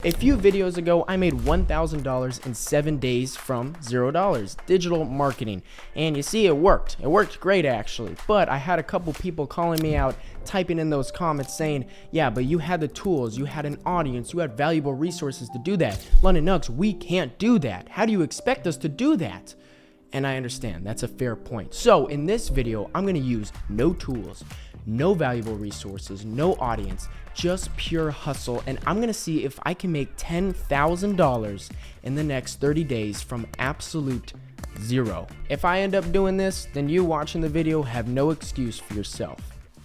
A few videos ago, I made $1,000 in 7 days from $0, digital marketing. And you see, it worked. It worked great, actually. But I had a couple people calling me out, typing in those comments saying, yeah, but you had the tools, you had an audience, you had valuable resources to do that. London Nugs, we can't do that. How do you expect us to do that? And I understand, that's a fair point. So in this video, I'm gonna use no tools, no valuable resources, no audience, just pure hustle, and I'm gonna see if I can make $10,000 in the next 30 days from absolute zero. If I end up doing this, then you watching the video have no excuse for yourself.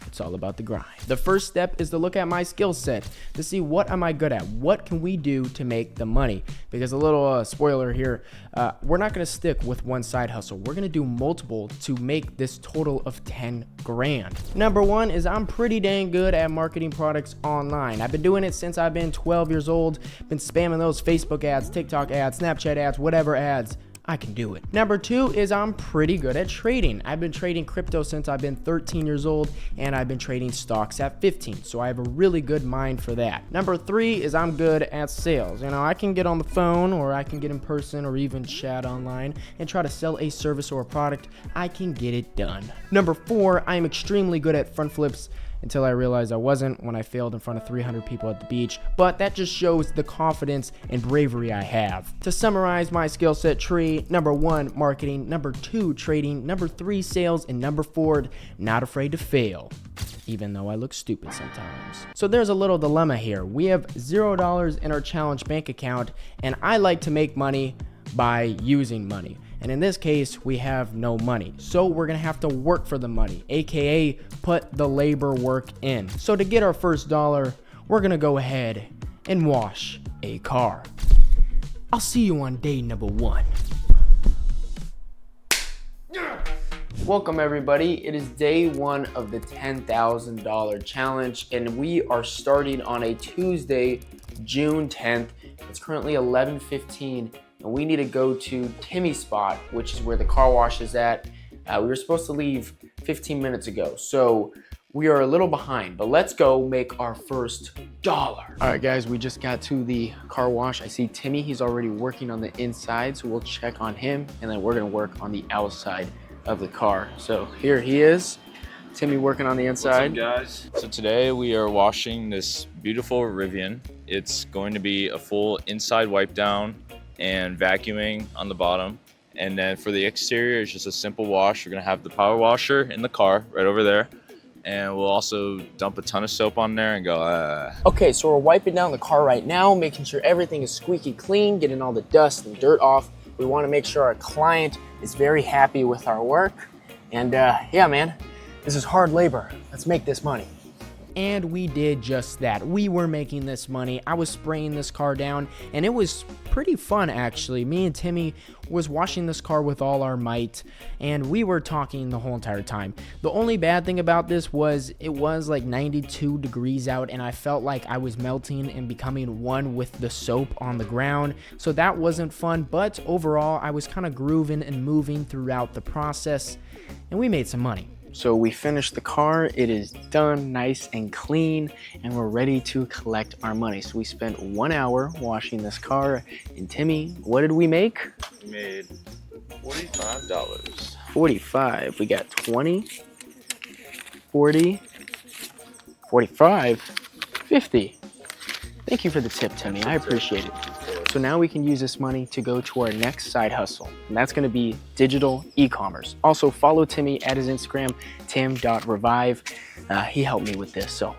It's all about the grind. The first step is to look at my skill set to see what am I good at? What can we do to make the money? Because a little spoiler here, we're not gonna stick with one side hustle. We're gonna do multiple to make this total of 10 grand. Number one is I'm pretty dang good at marketing products online. I've been doing it since I've been 12 years old, been spamming those Facebook ads, TikTok ads, Snapchat ads, whatever ads. I can do it. Number two is I'm pretty good at trading. I've been trading crypto since I've been 13 years old, and I've been trading stocks at 15, so I have a really good mind for that. Number three is I'm good at sales. You know, I can get on the phone, or I can get in person, or even chat online and try to sell a service or a product. I can get it done. Number four, I am extremely good at front flips, until I realized I wasn't when I failed in front of 300 people at the beach, but that just shows the confidence and bravery I have. To summarize my skill set tree, number one, marketing, number two, trading, number three, sales, and number four, not afraid to fail, even though I look stupid sometimes. So there's a little dilemma here. We have $0 in our challenge bank account, and I like to make money by using money. And in this case, we have no money. So we're gonna have to work for the money, AKA put the labor work in. So to get our first dollar, we're gonna go ahead and wash a car. I'll see you on day number one. Welcome everybody. It is day one of the $10,000 challenge, and we are starting on a Tuesday, June 10th. It's currently 11:15. And we need to go to Timmy's spot, which is where the car wash is at. We were supposed to leave 15 minutes ago, so we are a little behind, but let's go make our first dollar. All right, guys, we just got to the car wash. I see Timmy, he's already working on the inside, so we'll check on him, and then we're gonna work on the outside of the car. So here he is, Timmy working on the inside. What's up, guys? So today we are washing this beautiful Rivian. It's going to be a full inside wipe down and vacuuming on the bottom, and then for the exterior it's just a simple wash. We're gonna have the power washer in the car right over there, and we'll also dump a ton of soap on there and go Okay, so we're wiping down the car right now, making sure everything is squeaky clean, getting all the dust and dirt off. We want to make sure our client is very happy with our work, and yeah, man, this is hard labor. Let's make this money. And we did just that. We were making this money. I was spraying this car down, and it was pretty fun, actually. Me and Timmy was washing this car with all our might, and we were talking the whole entire time. The only bad thing about this was it was like 92 degrees out, and I felt like I was melting and becoming one with the soap on the ground, so that wasn't fun. But overall, I was kind of grooving and moving throughout the process, and we made some money. So we finished the car, it is done, nice and clean, and we're ready to collect our money. So we spent 1 hour washing this car, and Timmy, what did we make? We made $45. 45, we got 20, 40, 45, 50. Thank you for the tip, Timmy, I appreciate it. So now we can use this money to go to our next side hustle, and that's gonna be digital e-commerce. Also follow Timmy at his Instagram, tim.revive. He helped me with this, so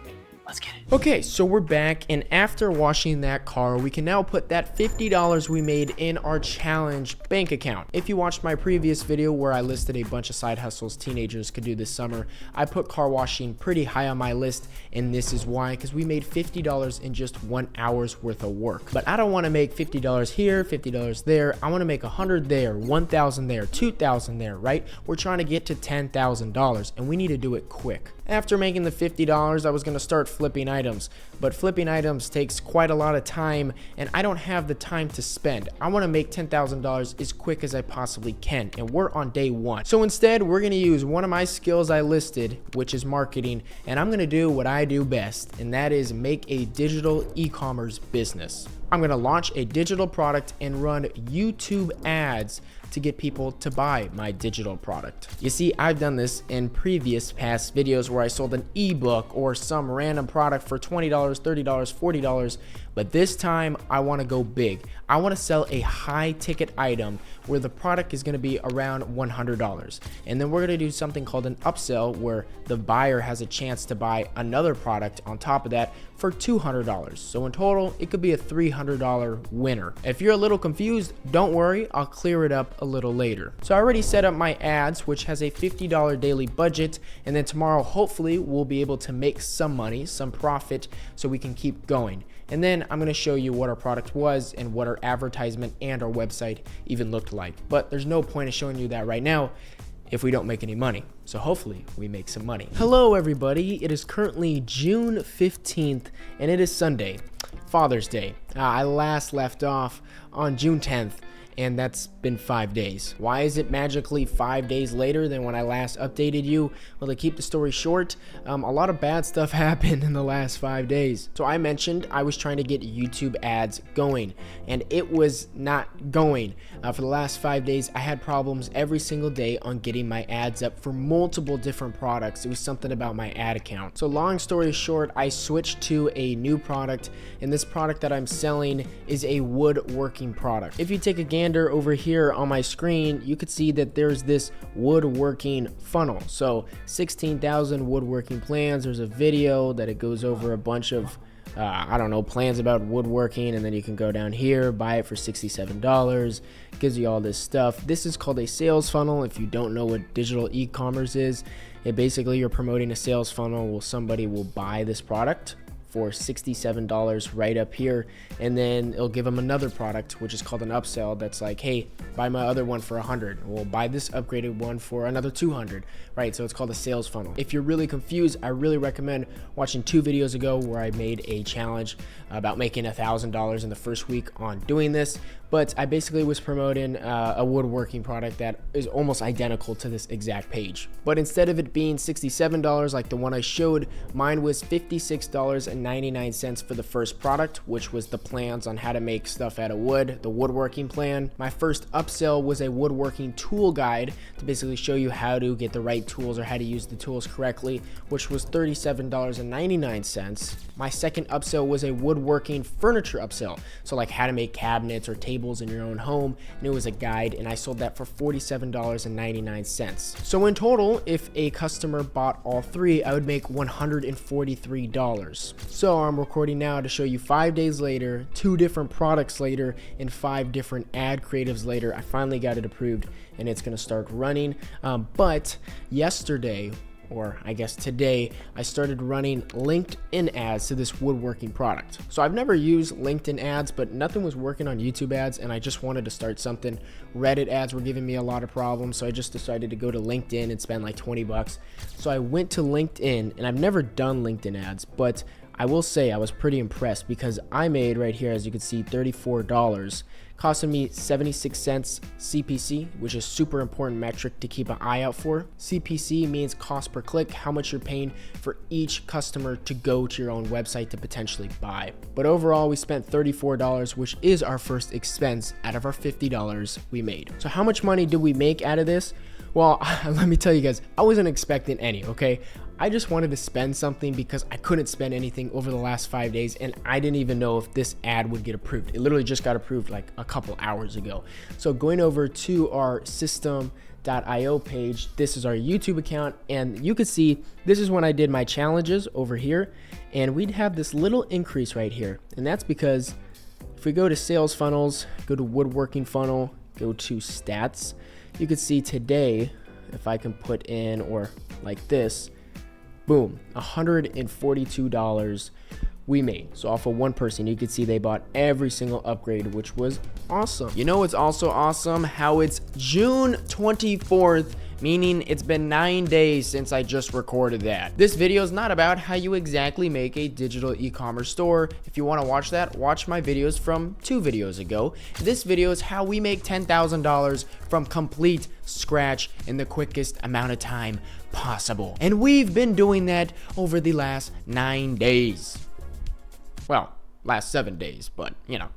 let's get it. Okay, so we're back, and after washing that car, we can now put that $50 we made in our challenge bank account. If you watched my previous video where I listed a bunch of side hustles teenagers could do this summer, I put car washing pretty high on my list, and this is why, because we made $50 in just 1 hour's worth of work. But I don't want to make $50 here, $50 there. I want to make 100 there, 1,000 there, 2,000 there, right? We're trying to get to $10,000, and we need to do it quick. After making the $50, I was going to start flipping items, but flipping items takes quite a lot of time, and I don't have the time to spend. I want to make $10,000 as quick as I possibly can, and we're on day one. So instead, we're going to use one of my skills I listed, which is marketing, and I'm going to do what I do best, and that is make a digital e-commerce business. I'm going to launch a digital product and run YouTube ads to get people to buy my digital product. You see, I've done this in previous past videos where I sold an ebook or some random product for $20, $30, $40, but this time I want to go big. I want to sell a high ticket item where the product is going to be around $100. And then we're going to do something called an upsell where the buyer has a chance to buy another product on top of that for $200. So in total, it could be a $300 winner. If you're a little confused, don't worry, I'll clear it up a little later. So I already set up my ads, which has a $50 daily budget, and then tomorrow hopefully we'll be able to make some money, some profit, so we can keep going. And then I'm going to show you what our product was and what our advertisement and our website even looked like. But there's no point in showing you that right now if we don't make any money. So hopefully we make some money. Hello everybody, it is currently June 15th and it is Sunday, Father's Day. I last left off on June 10th. And that's been 5 days. Why is it magically 5 days later than when I last updated you? Well, to keep the story short, a lot of bad stuff happened in the last 5 days. So I mentioned I was trying to get YouTube ads going, and it was not going. For the last 5 days, I had problems every single day on getting my ads up for multiple different products. It was something about my ad account. So long story short, I switched to a new product, and this product that I'm selling is a woodworking product. If you take a gander over here on my screen, you could see that there's this woodworking funnel. So 16,000 woodworking plans. There's a video that it goes over a bunch of I don't know, plans about woodworking, and then you can go down here, buy it for $67. Gives you all this stuff. This is called a sales funnel. If you don't know what digital e-commerce is, it basically you're promoting a sales funnel where somebody will buy this product for $67 right up here, and then it'll give them another product which is called an upsell that's like, hey, buy my other one for $100, we'll buy this upgraded one for another $200, right? So it's called a sales funnel. If you're really confused, I really recommend watching 2 videos ago where I made a challenge about making $1,000 in the first week on doing this. But I basically was promoting a woodworking product that is almost identical to this exact page. But instead of it being $67 like the one I showed, mine was $56.99 for the first product, which was the plans on how to make stuff out of wood, the woodworking plan. My first upsell was a woodworking tool guide to basically show you how to get the right tools or how to use the tools correctly, which was $37.99. My second upsell was a woodworking furniture upsell, so like how to make cabinets or tables in your own home, and it was a guide, and I sold that for $47.99. So in total, if a customer bought all 3, I would make $143. So I'm recording now to show you 5 days later, 2 different products later, and 5 different ad creatives later, I finally got it approved and it's going to start running. But yesterday, or I guess today, I started running LinkedIn ads to this woodworking product. So I've never used LinkedIn ads, but nothing was working on YouTube ads, and I just wanted to start something. Reddit ads were giving me a lot of problems, so I just decided to go to LinkedIn and spend like 20 bucks. So I went to LinkedIn, and I've never done LinkedIn ads, but I will say I was pretty impressed because I made right here, as you can see, $34, costing me 76 cents CPC, which is super important metric to keep an eye out for. CPC means cost per click, how much you're paying for each customer to go to your own website to potentially buy. But overall, we spent $34, which is our first expense out of our $50 we made. So how much money did we make out of this? Well, let me tell you guys, I wasn't expecting any, okay? I just wanted to spend something because I couldn't spend anything over the last 5 days, and I didn't even know if this ad would get approved. It literally just got approved like a couple hours ago. So going over to our system.io page, this is our YouTube account, and you can see this is when I did my challenges over here, and we'd have this little increase right here. And that's because if we go to sales funnels, go to woodworking funnel, go to stats, you can see today, if I can put in, or like this, boom, $142 we made. So off of one person, you could see they bought every single upgrade, which was awesome. You know, it's also awesome how it's June 24th, meaning it's been 9 days since I just recorded that. This video is not about how you exactly make a digital e-commerce store. If you want to watch that, watch my videos from 2 videos ago. This video is how we make $10,000 from complete scratch in the quickest amount of time possible. And we've been doing that over the last 9 days. Well, last 7 days, but yeah,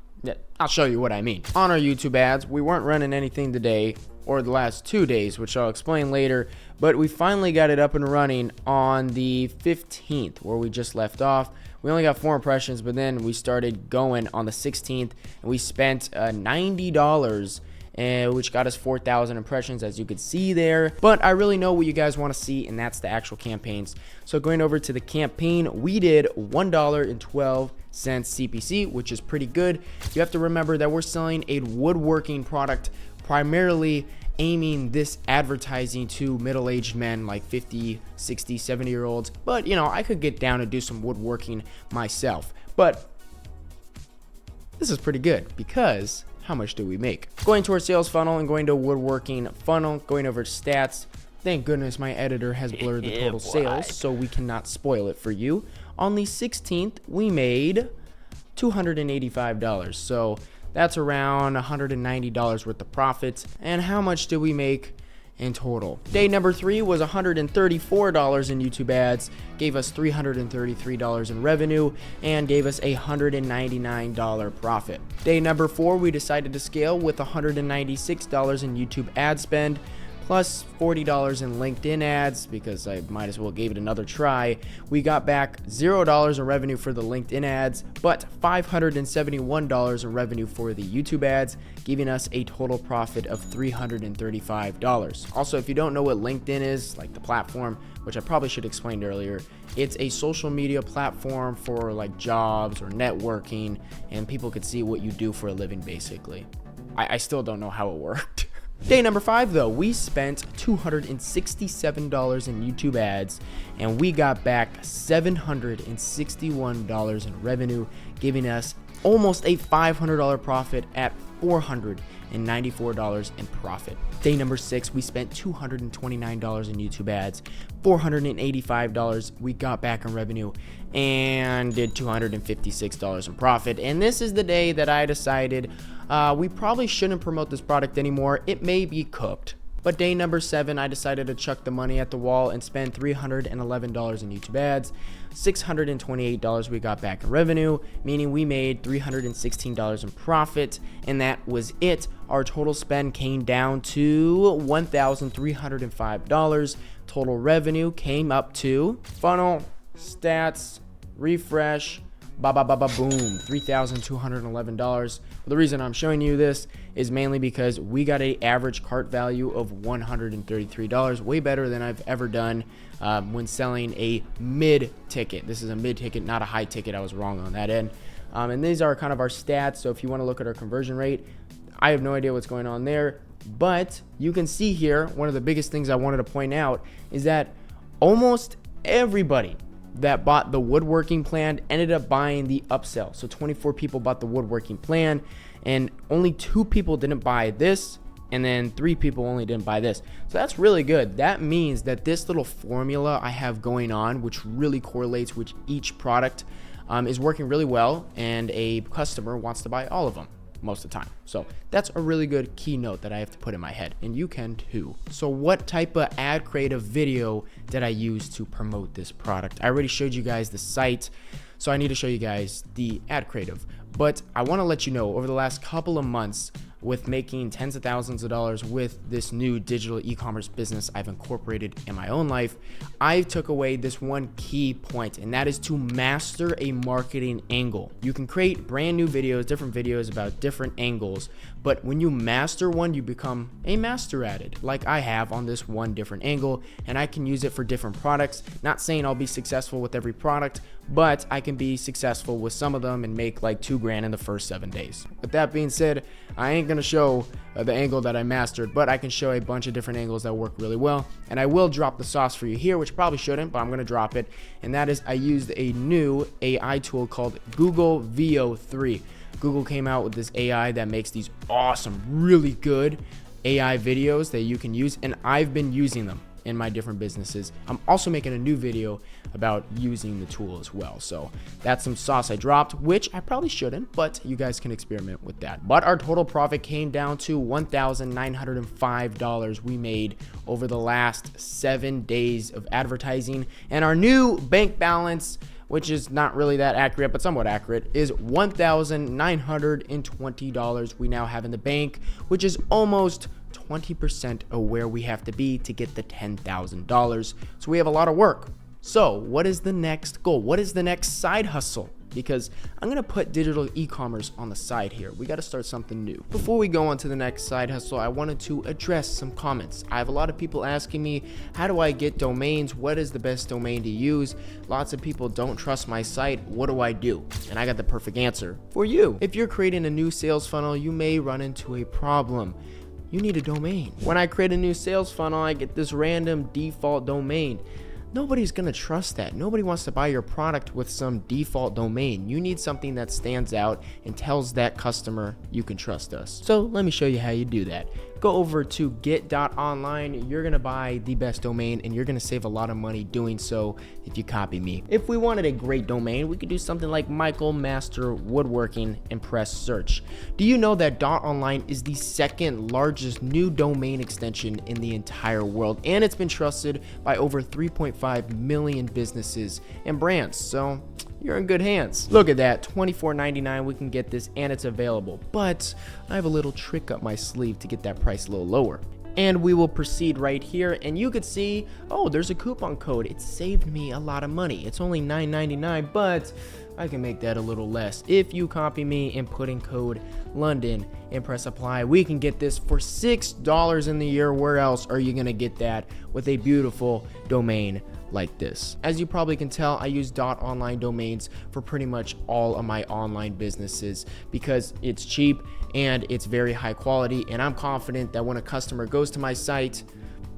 I'll show you what I mean. On our YouTube ads, we weren't running anything today or the last 2 days, which I'll explain later, but we finally got it up and running on the 15th, where we just left off. We only got 4 impressions, but then we started going on the 16th, and we spent $90, which got us 4,000 impressions, as you can see there. But I really know what you guys want to see, and that's the actual campaigns. So going over to the campaign, we did $1.12 CPC, which is pretty good. You have to remember that we're selling a woodworking product, primarily aiming this advertising to middle-aged men like 50, 60, 70-year-olds. But I could get down and do some woodworking myself. But this is pretty good, because how much do we make? Going to our sales funnel and going to woodworking funnel, going over to stats. Thank goodness my editor has blurred the total sales, so we cannot spoil it for you. On the 16th, we made $285. So that's around $190 worth of profits. And how much did we make in total? Day number 3 was $134 in YouTube ads, gave us $333 in revenue, and gave us a $199 profit. Day number 4, we decided to scale with $196 in YouTube ad spend, plus $40 in LinkedIn ads, because I might as well gave it another try. We got back $0 in revenue for the LinkedIn ads, but $571 in revenue for the YouTube ads, giving us a total profit of $335. Also, if you don't know what LinkedIn is, like the platform, which I probably should have explained earlier, it's a social media platform for like jobs or networking, and people could see what you do for a living, basically. I still don't know how it worked. Day number 5, though, we spent $267 in YouTube ads, and we got back $761 in revenue, giving us almost a $500 profit at $494 in profit. Day number 6, we spent $229 in YouTube ads, $485 we got back in revenue, and did $256 in profit. And this is the day that I decided we probably shouldn't promote this product anymore. It may be cooked. But day number 7, I decided to chuck the money at the wall and spend $311 in YouTube ads, $628 we got back in revenue, meaning we made $316 in profit, and that was it. Our total spend came down to $1,305. Total revenue came up to funnel, stats, refresh, boom, $3,211. The reason I'm showing you this is mainly because we got an average cart value of $133, way better than I've ever done when selling a mid ticket. This is a mid ticket, not a high ticket. I was wrong on that end. And these are kind of our stats. So if you want to look at our conversion rate, I have no idea what's going on there, but you can see here, one of the biggest things I wanted to point out is that almost everybody that bought the woodworking plan ended up buying the upsell. So 24 people bought the woodworking plan, and only 2 people didn't buy this, and then 3 people only didn't buy this. So that's really good. That means that this little formula I have going on, which really correlates with each product, is working really well, and a customer wants to buy all of them most of the time. So that's a really good keynote that I have to put in my head, and you can too. So what type of ad creative video did I use to promote this product? I already showed you guys the site, so I need to show you guys the ad creative. But I want to let you know, over the last couple of months, with making tens of thousands of dollars with this new digital e-commerce business I've incorporated in my own life, I took away this one key point, and that is to master a marketing angle. You can create brand new videos, different videos about different angles, but when you master one, you become a master at it, like I have on this one different angle, and I can use it for different products. Not saying I'll be successful with every product, but I can be successful with some of them and make like $2,000 in the first 7 days. With that being said, I ain't gonna show the angle that I mastered, but I can show a bunch of different angles that work really well, and I will drop the sauce for you here, which probably shouldn't, but I'm gonna drop it. And that is, I used a new AI tool called Google VO3. Google came out with this AI that makes these awesome, really good AI videos that you can use, and I've been using them in my different businesses. I'm also making a new video about using the tool as well. So that's some sauce I dropped, which I probably shouldn't, but you guys can experiment with that. But our total profit came down to $1,905 we made over the last 7 days of advertising. And our new bank balance which is not really that accurate, but somewhat accurate, is $1,920 we now have in the bank, which is almost 20% of where we have to be to get the $10,000. So we have a lot of work. So what is the next goal? What is the next side hustle? Because I'm gonna put digital e-commerce on the side here. We gotta start something new. Before we go on to the next side hustle, I wanted to address some comments. I have a lot of people asking me, how do I get domains? What is the best domain to use? Lots of people don't trust my site. What do I do? And I got the perfect answer for you. If you're creating a new sales funnel, you may run into a problem. You need a domain. When I create a new sales funnel, I get this random default domain. Nobody's gonna trust that. Nobody wants to buy your product with some default domain. You need something that stands out and tells that customer you can trust us. So let me show you how you do that. Go over to get.online. You're gonna buy the best domain and you're gonna save a lot of money doing so if you copy me. If we wanted a great domain, we could do something like Michael Master Woodworking and press search. Do you know that .online is the second largest new domain extension in the entire world, and it's been trusted by over 3.5 million businesses and brands? So you're in good hands. Look at that, $24.99. We can get this and it's available, but I have a little trick up my sleeve to get that price a little lower. And we will proceed right here, and you could see, oh, there's a coupon code. It saved me a lot of money. It's only $9.99, but I can make that a little less. If you copy me and put in code London and press apply, we can get this for $6 in the year. Where else are you gonna get that with a beautiful domain like this? As you probably can tell, I use .online domains for pretty much all of my online businesses because it's cheap and it's very high quality, and I'm confident that when a customer goes to my site,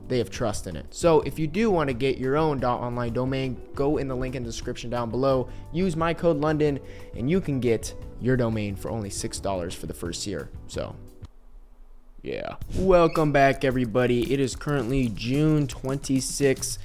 they have trust in it. So if you do want to get your own .online domain, go in the link in the description down below, use my code London, and you can get your domain for only $6 for the first year. So yeah. Welcome back, everybody. It is currently June 26th.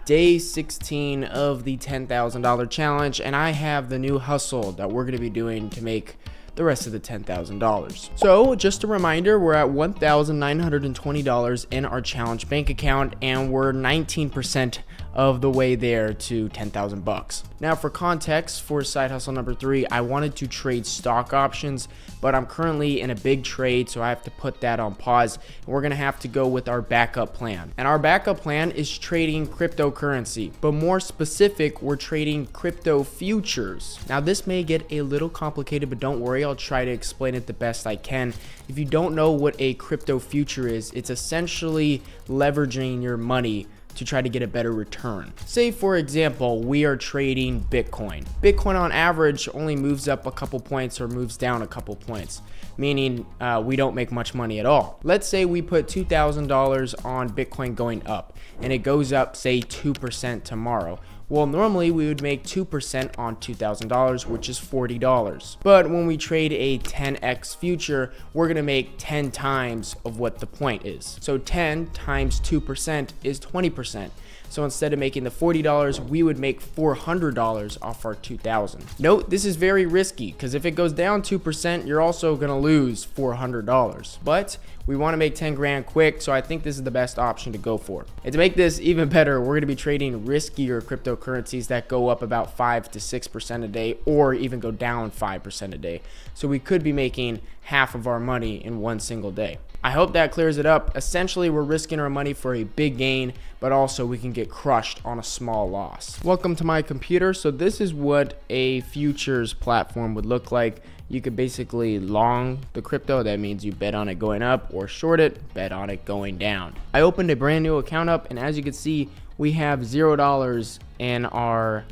Day 16 of the $10,000 challenge, and I have the new hustle that we're going to be doing to make the rest of the $10,000. So just a reminder, we're at $1,920 in our challenge bank account, and we're 19% of the way there to 10,000 bucks. Now for context, for side hustle number 3, I wanted to trade stock options, but I'm currently in a big trade, so I have to put that on pause, and we're gonna have to go with our backup plan. And our backup plan is trading cryptocurrency, but more specific, we're trading crypto futures. Now this may get a little complicated, but don't worry, I'll try to explain it the best I can. If you don't know what a crypto future is, it's essentially leveraging your money to try to get a better return. Say for example, we are trading Bitcoin. Bitcoin on average only moves up a couple points or moves down a couple points, meaning we don't make much money at all. Let's say we put $2,000 on Bitcoin going up and it goes up, say 2% tomorrow. Well, normally we would make 2% on $2,000, which is $40. But when we trade a 10x future, we're gonna make 10 times of what the point is. So 10 times 2% is 20%. So instead of making the $40, we would make $400 off our $2,000. Note, this is very risky because if it goes down 2%, you're also gonna lose $400. But we wanna make 10 grand quick, so I think this is the best option to go for. And to make this even better, we're gonna be trading riskier cryptocurrencies that go up about 5 to 6% a day, or even go down 5% a day. So we could be making half of our money in one single day. I hope that clears it up. Essentially, we're risking our money for a big gain, but also we can get crushed on a small loss. Welcome to my computer. So this is what a futures platform would look like. You could basically long the crypto. That means you bet on it going up, or short it, bet on it going down. I opened a brand new account up, and as you can see, we have $0 in our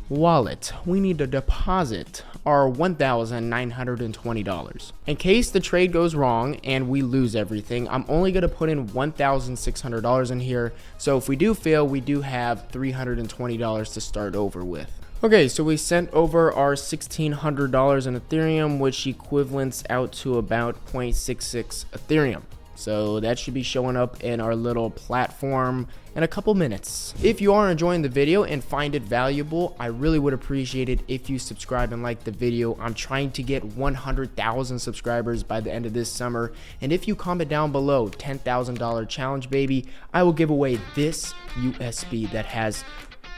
wallet. We need to deposit our $1,920. In case the trade goes wrong and we lose everything, I'm only going to put in $1,600 in here. So if we do fail, we do have $320 to start over with. Okay, so we sent over our $1,600 in Ethereum, which equivalents out to about 0.66 Ethereum. So that should be showing up in our little platform in a couple minutes. If you are enjoying the video and find it valuable, I really would appreciate it if you subscribe and like the video. I'm trying to get 100,000 subscribers by the end of this summer. And if you comment down below, $10,000 challenge baby, I will give away this USB that has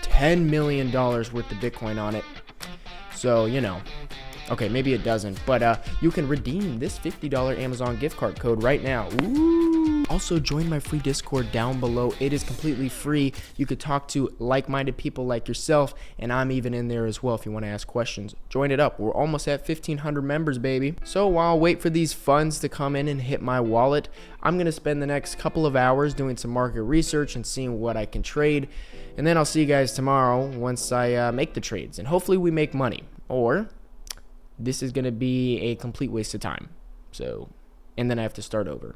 $10 million worth of Bitcoin on it. So, you know, okay, maybe it doesn't, but you can redeem this $50 Amazon gift card code right now. Ooh. Also, join my free Discord down below. It is completely free. You could talk to like-minded people like yourself, and I'm even in there as well if you want to ask questions. Join it up. We're almost at 1,500 members, baby. So while I wait for these funds to come in and hit my wallet, I'm going to spend the next couple of hours doing some market research and seeing what I can trade. And then I'll see you guys tomorrow once I make the trades. And hopefully we make money. Or this is going to be a complete waste of time. So, and then I have to start over.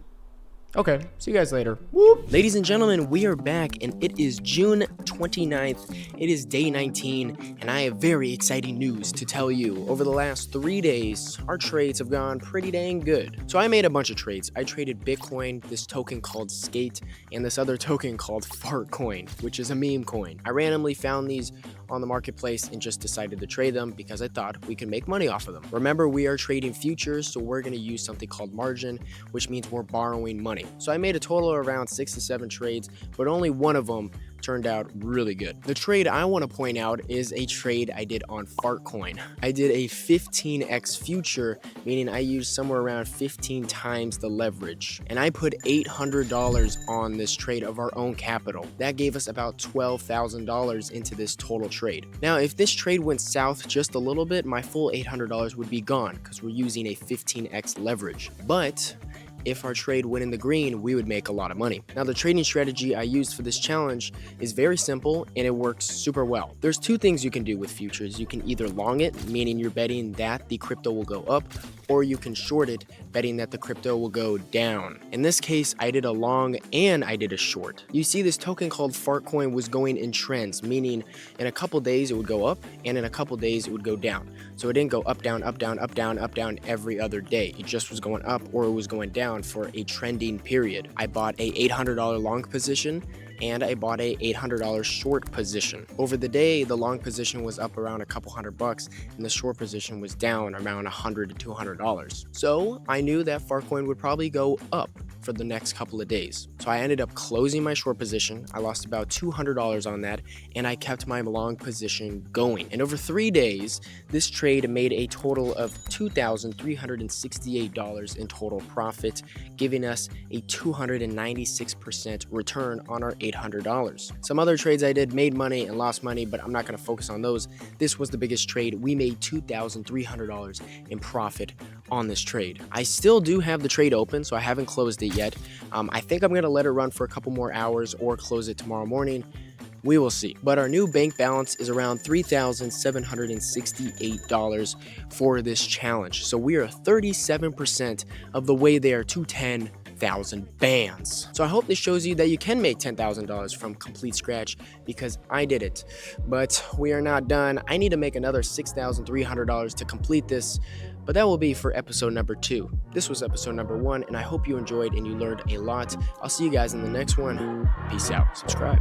Okay, see you guys later. Whoop. Ladies and gentlemen, we are back, and it is June 29th. It is day 19, and I have very exciting news to tell you. Over the last 3 days, our trades have gone pretty dang good. So I made a bunch of trades. I traded Bitcoin, this token called Skate, and this other token called Fartcoin, which is a meme coin. I randomly found these on the marketplace and just decided to trade them because I thought we could make money off of them. Remember, we are trading futures, so we're going to use something called margin, which means we're borrowing money. So I made a total of around 6 to 7 trades, but only one of them turned out really good. The trade I want to point out is a trade I did on Fartcoin. I did a 15x future, meaning I used somewhere around 15 times the leverage. And I put $800 on this trade of our own capital. That gave us about $12,000 into this total trade. Now, if this trade went south just a little bit, my full $800 would be gone because we're using a 15x leverage. But if our trade went in the green, we would make a lot of money. Now, the trading strategy I used for this challenge is very simple and it works super well. There's 2 things you can do with futures. You can either long it, meaning you're betting that the crypto will go up, or you can short it, betting that the crypto will go down. In this case, I did a long and I did a short. You see, this token called Fartcoin was going in trends, meaning in a couple days it would go up and in a couple days it would go down. So it didn't go up, down, up, down, up, down, up, down every other day. It just was going up or it was going down for a trending period. I bought a $800 long position and I bought a $800 short position. Over the day, the long position was up around a couple $100 and the short position was down around $100 to $200. So I knew that Fartcoin would probably go up for the next couple of days. So I ended up closing my short position. I lost about $200 on that, and I kept my long position going. And over 3 days, this trade made a total of $2,368 in total profit, giving us a 296% return on our $800. Some other trades I did made money and lost money, but I'm not going to focus on those. This was the biggest trade. We made $2,300 in profit on this trade. I still do have the trade open, so I haven't closed it yet. I think I'm going to let it run for a couple more hours or close it tomorrow morning. We will see. But our new bank balance is around $3,768 for this challenge. So we are 37% of the way there to 10,000 bands. So I hope this shows you that you can make $10,000 from complete scratch, because I did it. But we are not done. I need to make another $6,300 to complete this, but that will be for episode number 2. This was episode number 1, and I hope you enjoyed and you learned a lot. I'll see you guys in the next one. Peace out. Subscribe.